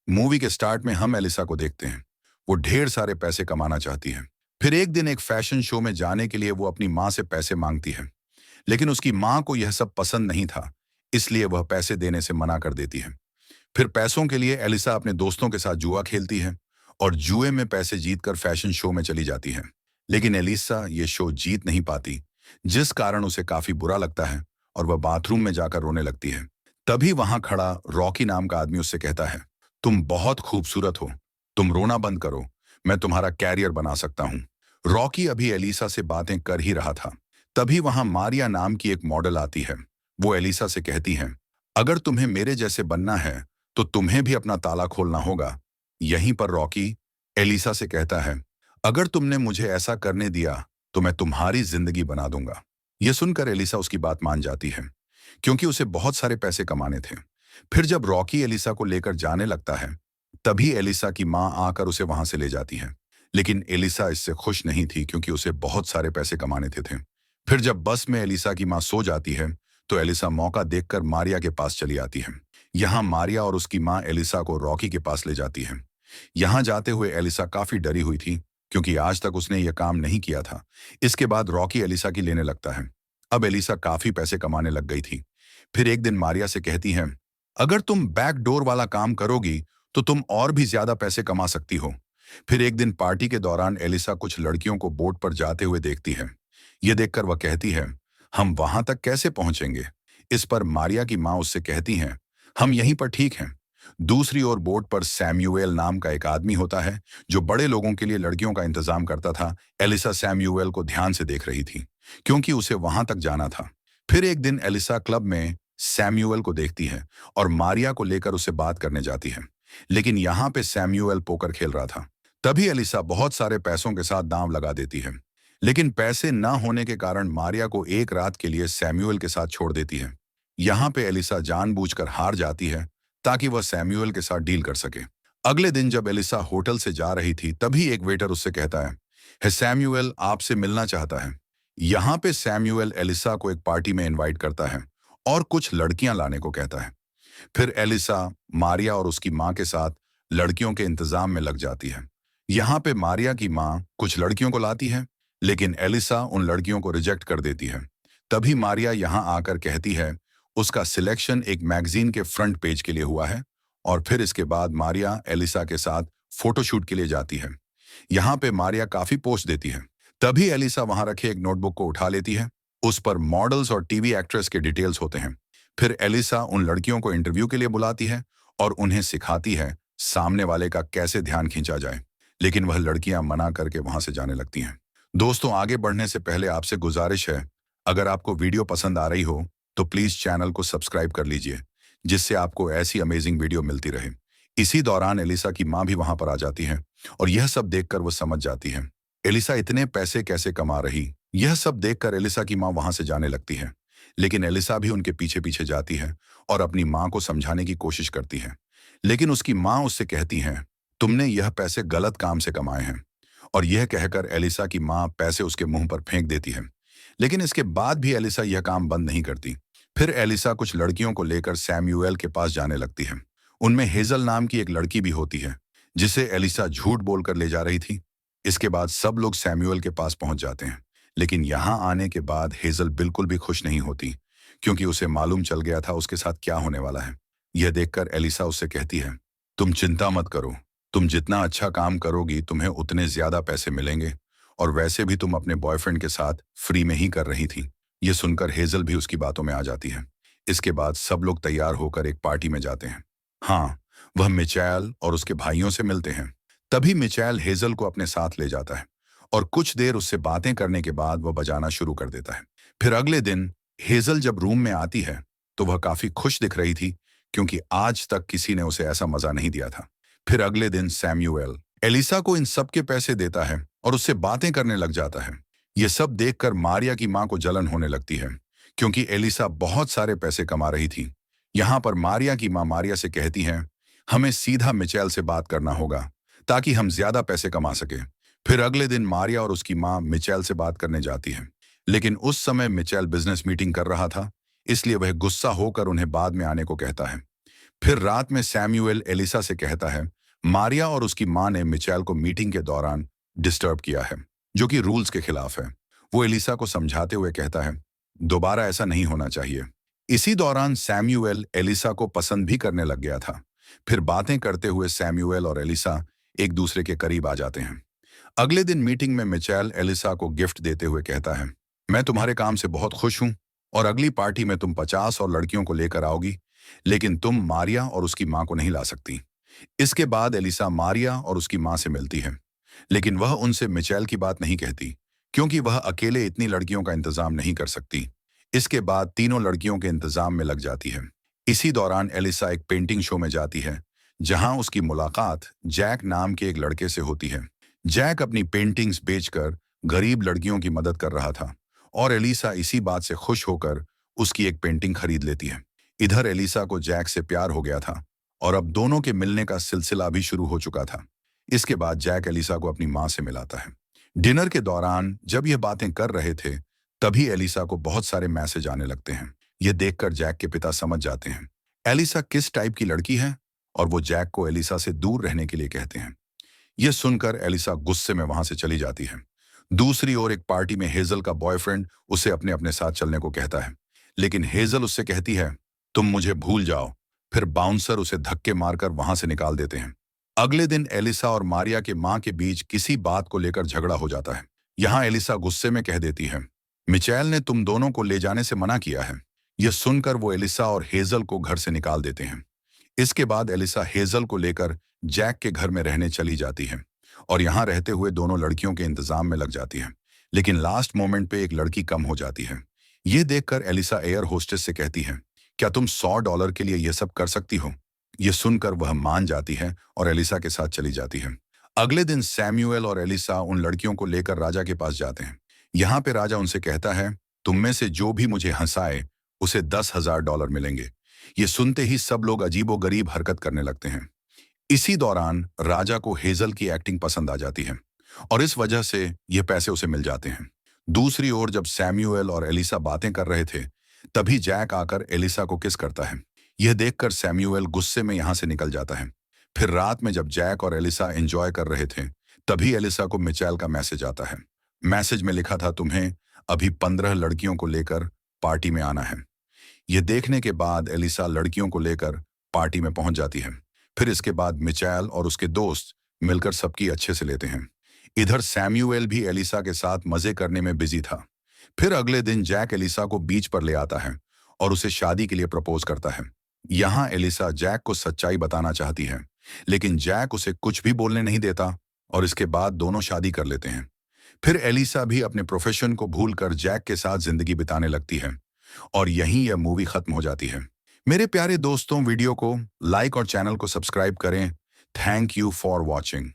Movie के start में हम एलिसा को देखते हैं। वो ढेर सारे पैसे कमाना चाहती है। फिर एक दिन एक फैशन शो में जाने के लिए वो अपनी माँ से पैसे मांगती है, लेकिन उसकी माँ को यह सब पसंद नहीं था, इसलिए वह पैसे देने से मना कर देती है। फिर पैसों के लिए एलिसा अपने दोस्तों के साथ जुआ खेलती है और जुए में पैसे जीतकर फैशन शो में चली जाती है। लेकिन एलिसा ये शो जीत नहीं पाती, जिस कारण उसे काफी बुरा लगता है और वह बाथरूम में जाकर रोने लगती है। तभी वहां खड़ा रॉकी नाम का आदमी उससे कहता है, तुम बहुत खूबसूरत हो, तुम रोना बंद करो, मैं तुम्हारा कैरियर बना सकता हूँ। रॉकी अभी एलिसा से बातें कर ही रहा था, तभी वहां मारिया नाम की एक मॉडल आती है। वो एलिसा से कहती है, अगर तुम्हें मेरे जैसे बनना है तो तुम्हें भी अपना ताला खोलना होगा। यहीं पर रॉकी एलिसा से कहता है, अगर तुमने मुझे ऐसा करने दिया तो मैं तुम्हारी जिंदगी बना दूंगा। यह सुनकर एलिसा उसकी बात मान जाती है, क्योंकि उसे बहुत सारे पैसे कमाने थे। फिर जब रॉकी एलिसा को लेकर जाने लगता है, तभी एलिसा की मां आकर उसे वहां से ले जाती है। लेकिन एलिसा इससे खुश नहीं थी, क्योंकि उसे बहुत सारे पैसे कमाने थे। फिर जब बस में एलिसा की मां सो जाती है, तो एलिसा मौका देखकर मारिया के पास चली आती है। यहाँ मारिया और उसकी मां एलिसा को रॉकी के पास ले जाती है। यहाँ जाते हुए एलिसा काफी डरी हुई थी, क्योंकि आज तक उसने यह काम नहीं किया था। इसके बाद रॉकी एलिसा की लेने लगता है। अब एलिसा काफी पैसे कमाने लग गई थी। फिर एक दिन मारिया से कहती है, अगर तुम बैक डोर वाला काम करोगी तो तुम और भी ज्यादा पैसे कमा सकती हो। फिर एक दिन पार्टी के दौरान एलिसा कुछ लड़कियों को बोट पर जाते हुए देखती है। यह देखकर वह कहती है, हम वहां तक कैसे पहुंचेंगे। इस पर मारिया की मां उससे कहती हैं, हम यहीं पर ठीक हैं। दूसरी ओर बोट पर सैम्यूएल नाम का एक आदमी होता है, जो बड़े लोगों के लिए लड़कियों का इंतजाम करता था। एलिसा सैम्यूएल को ध्यान से देख रही थी, क्योंकि उसे वहां तक जाना था। फिर एक दिन एलिसा क्लब में सैम्यूएल को देखती है और मारिया को लेकर उसे बात करने जाती है। लेकिन यहाँ पे सैम्यूएल पोकर खेल रहा था। तभी एलिसा बहुत सारे पैसों के साथ दांव लगा देती है, लेकिन पैसे न होने के कारण मारिया को एक रात के लिए सैम्यूएल के साथ छोड़ देती है। यहाँ पे एलिसा जानबूझकर हार जाती है, ताकि वह सैम्यूएल के साथ डील कर सके। अगले दिन जब एलिसा होटल से जा रही थी, तभी एक वेटर उससे कहता है सैम्यूएल आपसे मिलना चाहता है। यहाँ पे सैम्यूएल एलिसा को एक पार्टी में इनवाइट करता है और कुछ लड़कियां लाने को कहता है। फिर एलिसा मारिया और उसकी माँ के साथ लड़कियों के इंतजाम में लग जाती है। यहाँ पे मारिया की माँ कुछ लड़कियों को लाती है, लेकिन एलिसा उन लड़कियों को रिजेक्ट कर देती है। तभी मारिया यहाँ आकर कहती है, उसका सिलेक्शन एक मैगजीन के फ्रंट पेज के लिए हुआ है। और फिर इसके बाद मारिया एलिसा के साथ फोटोशूट के लिए जाती है। यहाँ पे मारिया काफी पोस्ट देती है। तभी एलिसा वहां रखे एक नोटबुक को उठा लेती है। उस पर मॉडल्स और टीवी एक्ट्रेस के डिटेल्स होते हैं। फिर एलिसा उन लड़कियों को इंटरव्यू के लिए बुलाती है और उन्हें सिखाती है सामने वाले का कैसे ध्यान खींचा जाए। लेकिन वह लड़कियां मना करके वहां से जाने लगती हैं। दोस्तों, आगे बढ़ने से पहले आपसे गुजारिश है, अगर आपको वीडियो पसंद आ रही हो तो प्लीज चैनल को सब्सक्राइब कर लीजिए, जिससे आपको ऐसी अमेजिंग वीडियो मिलती रहे। इसी दौरान एलिसा की माँ भी वहां पर आ जाती है और यह सब देखकर वो समझ जाती है एलिसा इतने पैसे कैसे कमा रही। यह सब देखकर एलिसा की माँ वहां से जाने लगती है, लेकिन एलिसा भी उनके पीछे पीछे जाती है और अपनी माँ को समझाने की कोशिश करती है। लेकिन उसकी माँ उससे कहती है, तुमने यह पैसे गलत काम से कमाए हैं। और यह कहकर एलिसा की माँ पैसे उसके मुंह पर फेंक देती है। लेकिन इसके बाद भी एलिसा यह काम बंद नहीं करती। फिर एलिसा कुछ लड़कियों को लेकर सैम्यूएल के पास जाने लगती है। उनमें हेजल नाम की एक लड़की भी होती है, जिसे एलिसा झूठ बोलकर ले जा रही थी। इसके बाद सब लोग सैम्यूएल के पास पहुंच जाते हैं। लेकिन यहाँ आने के बाद हेजल बिल्कुल भी खुश नहीं होती, क्योंकि उसे मालूम चल गया था उसके साथ क्या होने वाला है। यह देखकर एलिसा उससे कहती है, तुम चिंता मत करो, तुम जितना अच्छा काम करोगी तुम्हें उतने ज्यादा पैसे मिलेंगे, और वैसे भी तुम अपने बॉयफ्रेंड के साथ फ्री में ही कर रही थी। यह सुनकर हेजल भी उसकी बातों में आ जाती है। इसके बाद सब लोग तैयार होकर एक पार्टी में जाते हैं। हाँ, वह मिचैल और उसके भाइयों से मिलते हैं। तभी मिचैल हेजल को अपने साथ ले जाता है और कुछ देर उससे बातें करने के बाद वह बजाना शुरू कर देता है। फिर अगले दिन हेजल जब रूम में आती है तो वह काफी खुश दिख रही थी, क्योंकि आज तक किसी ने उसे ऐसा मजा नहीं दिया था। फिर अगले दिन सैम्यूएल एलिसा को इन सब के पैसे देता है और उससे बातें करने लग जाता है। ये सब देखकर मारिया की मां को जलन होने लगती है, क्योंकि एलिसा बहुत सारे पैसे कमा रही थी। यहाँ पर मारिया की मां मारिया से कहती है, हमें सीधा मिचेल से बात करना होगा ताकि हम ज्यादा पैसे कमा सके। फिर अगले दिन मारिया और उसकी मां मिचेल से बात करने जाती है, लेकिन उस समय मिचेल बिजनेस मीटिंग कर रहा था, इसलिए वह गुस्सा होकर उन्हें बाद में आने को कहता है। फिर रात में सैमुअल एलिसा से कहता है, मारिया और उसकी माँ ने मिचेल को मीटिंग के दौरान डिस्टर्ब किया है, जो कि रूल्स के खिलाफ है। वो एलिसा को समझाते हुए कहता है, दोबारा ऐसा नहीं होना चाहिए। इसी दौरान सैमुअल एलिसा को पसंद भी करने लग गया था। फिर बातें करते हुए सैमुअल और एलिसा एक दूसरे के करीब आ जाते हैं। अगले दिन मीटिंग में मिचेल एलिसा को गिफ्ट देते हुए कहता है, मैं तुम्हारे काम से बहुत खुश हूं और अगली पार्टी में तुम 50 और लड़कियों को लेकर आओगी, लेकिन तुम मारिया और उसकी मां को नहीं ला सकती। इसके बाद एलिसा मारिया और उसकी मां से मिलती है, लेकिन वह उनसे मिचेल की बात नहीं कहती, क्योंकि वह अकेले इतनी लड़कियों का इंतजाम नहीं कर सकती। इसके बाद तीनों लड़कियों के इंतजाम में लग जाती है। इसी दौरान एलिसा एक पेंटिंग शो में जाती है, जहां उसकी मुलाकात जैक नाम के एक लड़के से होती है। जैक अपनी पेंटिंग्स बेचकर गरीब लड़कियों की मदद कर रहा था और एलिसा इसी बात से खुश होकर उसकी एक पेंटिंग खरीद लेती है। इधर एलिसा को जैक से प्यार हो गया था और अब दोनों के मिलने का सिलसिला भी शुरू हो चुका था। इसके बाद जैक एलिसा को अपनी मां से मिलाता है। डिनर के दौरान जब ये बातें कर रहे थे, तभी एलिसा को बहुत सारे मैसेज आने लगते हैं। ये देखकर जैक के पिता समझ जाते हैं एलिसा किस टाइप की लड़की है और वो जैक को एलिसा से दूर रहने के लिए कहते हैं। यह सुनकर एलिसा गुस्से में वहां से चली जाती है। दूसरी ओर एक पार्टी में हेजल का बॉयफ्रेंड उसे अपने अपने साथ चलने को कहता है, लेकिन हेजल उससे कहती है, तुम मुझे भूल जाओ। फिर बाउंसर उसे धक्के मारकर वहां से निकाल देते हैं। अगले दिन एलिसा और मारिया के मां के बीच किसी बात को लेकर झगड़ा हो जाता है। यहाँ एलिसा गुस्से में कह देती है, मिचेल ने तुम दोनों को ले जाने से मना किया है। यह सुनकर वो एलिसा और हेजल को घर से निकाल देते हैं। इसके बाद एलिसा हेजल को लेकर जैक के घर में रहने चली जाती है और यहाँ रहते हुए दोनों लड़कियों के इंतजाम में लग जाती है। लेकिन लास्ट मोमेंट पे एक लड़की कम हो जाती है। ये देखकर एलिसा एयर होस्टेस से कहती है, क्या तुम $100 के लिए यह सब कर सकती हो? ये सुनकर वह मान जाती है और एलिसा के साथ चली जाती है। अगले दिन सैमुअल और एलिसा उन लड़कियों को लेकर राजा के पास जाते हैं। यहाँ पे राजा उनसे कहता है, तुम में से जो भी मुझे हंसाए उसे $10,000 मिलेंगे। ये सुनते ही सब लोग अजीबोगरीब हरकत करने लगते हैं। इसी दौरान राजा को हेजल की एक्टिंग पसंद आ जाती है और इस वजह से ये पैसे उसे मिल जाते हैं। दूसरी ओर जब सैमुअल और एलिसा बातें कर रहे थे, तभी जैक आकर एलिसा को किस करता है। यह देखकर सैमुअल गुस्से में यहां से निकल जाता है। फिर रात में जब जैक और एलिसा एंजॉय कर रहे थे, तभी एलिसा को मिचेल का मैसेज आता है। मैसेज में लिखा था, तुम्हें अभी 15 लड़कियों को लेकर पार्टी में आना है। यह देखने के बाद एलिसा लड़कियों को लेकर पार्टी में पहुंच जाती है। फिर इसके बाद मिचेल और उसके दोस्त मिलकर सबकी अच्छे से लेते हैं। इधर सैमुअल भी एलिसा के साथ मजे करने में बिजी था। फिर अगले दिन जैक एलिसा को बीच पर ले आता है और उसे शादी के लिए प्रपोज करता है। यहाँ एलिसा जैक को सच्चाई बताना चाहती है, लेकिन जैक उसे कुछ भी बोलने नहीं देता और इसके बाद दोनों शादी कर लेते हैं। फिर एलिसा भी अपने प्रोफेशन को भूलकर जैक के साथ जिंदगी बिताने लगती है और यहीं यह मूवी खत्म हो जाती है। मेरे प्यारे दोस्तों, वीडियो को लाइक और चैनल को सब्सक्राइब करें। Thank you for watching.